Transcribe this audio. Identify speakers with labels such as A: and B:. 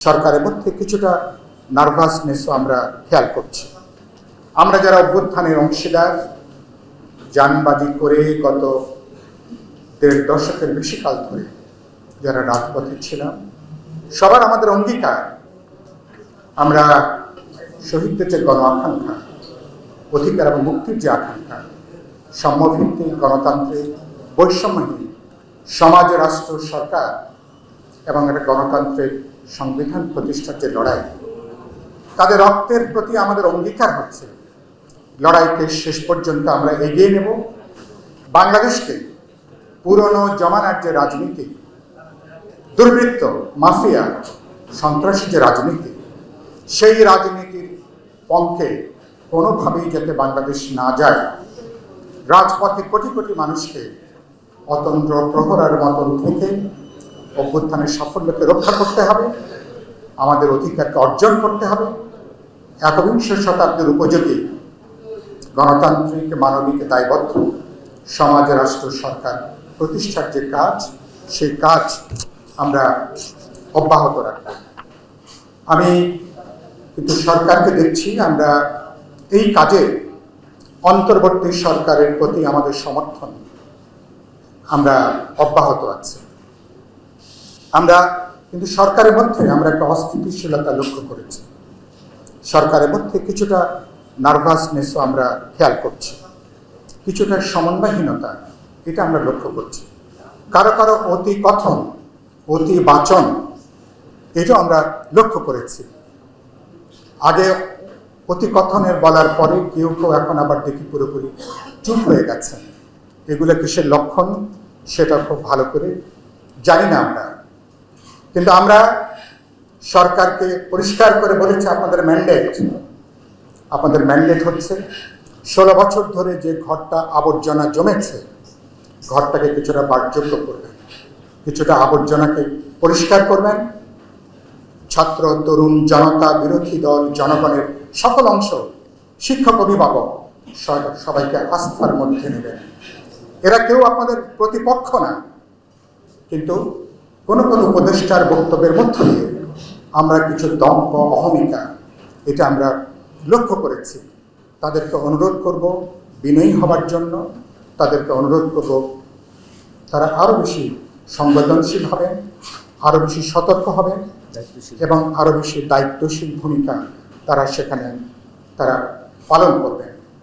A: সরকারের মধ্যে কিছুটা নার্ভাসনেসও আমরা খেয়াল করছি। আমরা যারা অভ্যুত্থানের অংশীদার, যানবাজি করে গত ১.৫ দশকের বেশি কাল ধরে যারা রাজপথে ছিলাম, সবার আমাদের অঙ্গীকার আমরা শহীদদের যে গণ আকাঙ্ক্ষা, অধিকার এবং মুক্তির যে আকাঙ্ক্ষা, সাম্যভিত্তিক গণতান্ত্রিক বৈষম্যহীন সমাজ, রাষ্ট্র, সরকার এবং একটা গণতান্ত্রিক সংবিধান প্রতিষ্ঠার যে লড়াই, তাদের রক্তের প্রতি আমাদের অঙ্গীকার হচ্ছে লড়াইকে শেষ পর্যন্ত আমরা এগিয়ে নেব। বাংলাদেশকে পুরনো জমানার যে রাজনীতি, দুর্বৃত্ত, মাফিয়া, সন্ত্রাসী যে রাজনীতি, সেই রাজনীতির পক্ষে কোনোভাবেই যাতে বাংলাদেশ না যায়, রাজপথে কোটি কোটি মানুষকে অতন্ত্র প্রহরার মতন থেকে অভ্যুত্থানের সাফল্যকে রক্ষা করতে হবে, আমাদের অধিকারকে অর্জন করতে হবে। একবিংশ শতাব্দীর উপযোগী গণতান্ত্রিক মানবিক দায়বদ্ধ সমাজ, রাষ্ট্র, সরকার প্রতিষ্ঠার যে কাজ, সেই কাজ আমরা অব্যাহত রাখব। আমি কিন্তু সরকারকে দেখছি আমরা এই কাজে অন্তর্বর্তী সরকারের প্রতি আমাদের সমর্থন আমরা অব্যাহত আছে। আমরা কিন্তু সরকারের মধ্যে আমরা একটা অস্থিতিশীলতা লক্ষ্য করেছি। সরকারের মধ্যে কিছুটা নার্ভাসনেসও আমরা খেয়াল করছি, কিছুটা সমন্বয়হীনতা, এটা আমরা লক্ষ্য করছি। কারো কারো অতি কথন, অতি বাচন, এটা আমরা লক্ষ্য করেছি। আগে অতি কথনের বলার পরে কেউ কেউ এখন আবার দেখি পুরোপুরি চুপ হয়ে গেছেন। এগুলো কিসের লক্ষণ সেটা খুব ভালো করে জানি না আমরা, কিন্তু আমরা সরকারকে পরিষ্কার করে বলেছি আপনাদের ম্যান্ডেট হচ্ছে 16 বছর ধরে যে ঘরটা আবর্জনা জমেছে, ঘরটাকে কিছুটা বাসযোগ্য করবেন, কিছুটা আবর্জনাকে পরিষ্কার করবেন। ছাত্র, তরুণ, জনতা, বিরোধী দল, জনগণের সকল অংশ, শিক্ষক, অভিভাবক সবাইকে আস্থার মধ্যে নেবেন। এরা কেউ আপনাদের প্রতিপক্ষ না, কিন্তু কোনো কোনো উপদেষ্টার বক্তব্যের মধ্য দিয়ে আমরা কিছু দম্ভ, অহমিকা, এটা আমরা লক্ষ্য করেছি। তাদেরকে অনুরোধ করব বিনয়ী হবার জন্য, তাদেরকে অনুরোধ করব তারা আরও বেশি সংবেদনশীল হবেন, আরও বেশি সতর্ক হবেন এবং আরও বেশি দায়িত্বশীল ভূমিকা তারা সেখানে পালন করবেন।